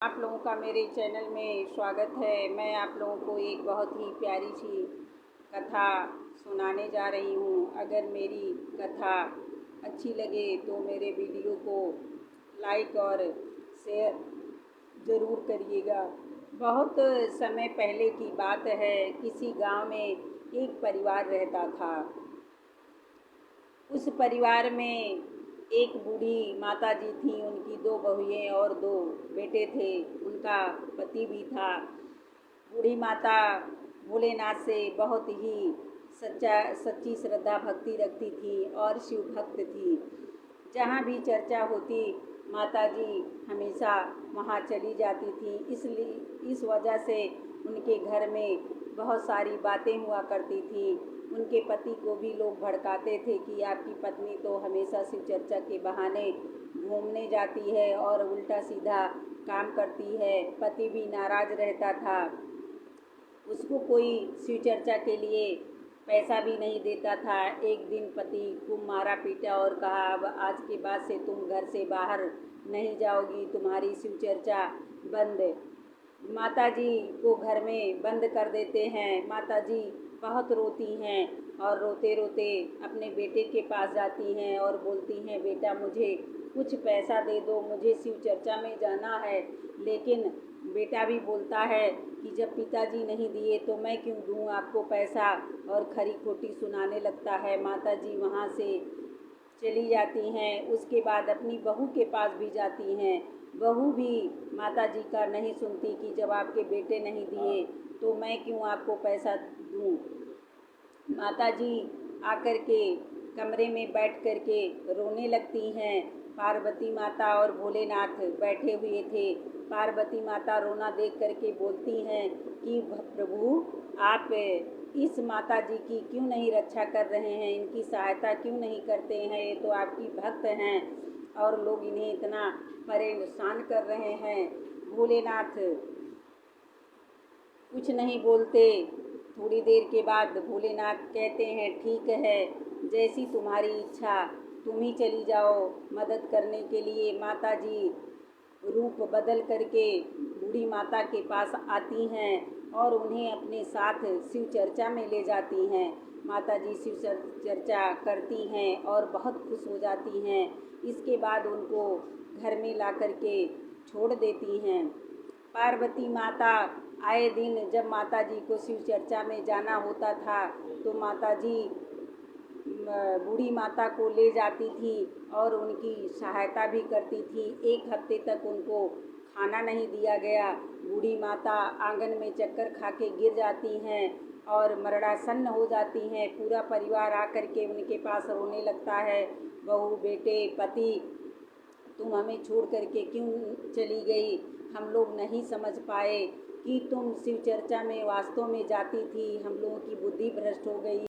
आप लोगों का मेरे चैनल में स्वागत है। मैं आप लोगों को एक बहुत ही प्यारी सी कथा सुनाने जा रही हूँ। अगर मेरी कथा अच्छी लगे तो मेरे वीडियो को लाइक और शेयर ज़रूर करिएगा। बहुत समय पहले की बात है, किसी गांव में एक परिवार रहता था। उस परिवार में एक बूढ़ी माता जी थी, उनकी दो बहुएं और दो बेटे थे, उनका पति भी था। बूढ़ी माता भोलेनाथ से बहुत ही सच्ची श्रद्धा भक्ति रखती थी और शिव भक्त थी। जहाँ भी चर्चा होती माता जी हमेशा वहाँ चली जाती थी। इसलिए इस वजह से उनके घर में बहुत सारी बातें हुआ करती थी। उनके पति को भी लोग भड़काते थे कि आपकी पत्नी तो हमेशा शिव चर्चा के बहाने घूमने जाती है और उल्टा सीधा काम करती है। पति भी नाराज़ रहता था, उसको कोई शिव चर्चा के लिए पैसा भी नहीं देता था। एक दिन पति खूब मारा पीटा और कहा, अब आज के बाद से तुम घर से बाहर नहीं जाओगी, तुम्हारी शिव चर्चा बंद। माता जी को घर में बंद कर देते हैं। माता जी बहुत रोती हैं और रोते रोते अपने बेटे के पास जाती हैं और बोलती हैं, बेटा मुझे कुछ पैसा दे दो, मुझे शिव चर्चा में जाना है। लेकिन बेटा भी बोलता है कि जब पिताजी नहीं दिए तो मैं क्यों दूँ आपको पैसा, और खरी खोटी सुनाने लगता है। माता जी वहाँ से चली जाती हैं। उसके बाद अपनी बहू के पास भी जाती हैं। बहू भी माता जी का नहीं सुनती कि जब आपके बेटे नहीं दिए तो मैं क्यों आपको पैसा दूँ। माता जी आकर के कमरे में बैठ कर के रोने लगती हैं। पार्वती माता और भोलेनाथ बैठे हुए थे। पार्वती माता रोना देख करके बोलती हैं कि प्रभु आप इस माता जी की क्यों नहीं रक्षा कर रहे हैं, इनकी सहायता क्यों नहीं करते हैं, ये तो आपकी भक्त हैं और लोग इन्हें इतना परेशान कर रहे हैं। भोलेनाथ कुछ नहीं बोलते। थोड़ी देर के बाद भोलेनाथ कहते हैं, ठीक है, जैसी तुम्हारी इच्छा, तुम ही चली जाओ मदद करने के लिए। माता जी रूप बदल करके बूढ़ी माता के पास आती हैं और उन्हें अपने साथ शिव चर्चा में ले जाती हैं। माता जी शिव चर्चा करती हैं और बहुत खुश हो जाती हैं। इसके बाद उनको घर में ला कर के छोड़ देती हैं। पार्वती माता आए दिन जब माता जी को शिव चर्चा में जाना होता था तो माता जी बूढ़ी माता को ले जाती थी और उनकी सहायता भी करती थी। एक हफ्ते तक उनको खाना नहीं दिया गया। बूढ़ी माता आंगन में चक्कर खा के गिर जाती हैं और मरणासन्न हो जाती हैं। पूरा परिवार आकर के उनके पास रोने लगता है, बहू बेटे पति तुम हमें छोड़ करके क्यों चली गई, हम लोग नहीं समझ पाए कि तुम शिव चर्चा में वास्तव में जाती थी, हम लोगों की बुद्धि भ्रष्ट हो गई।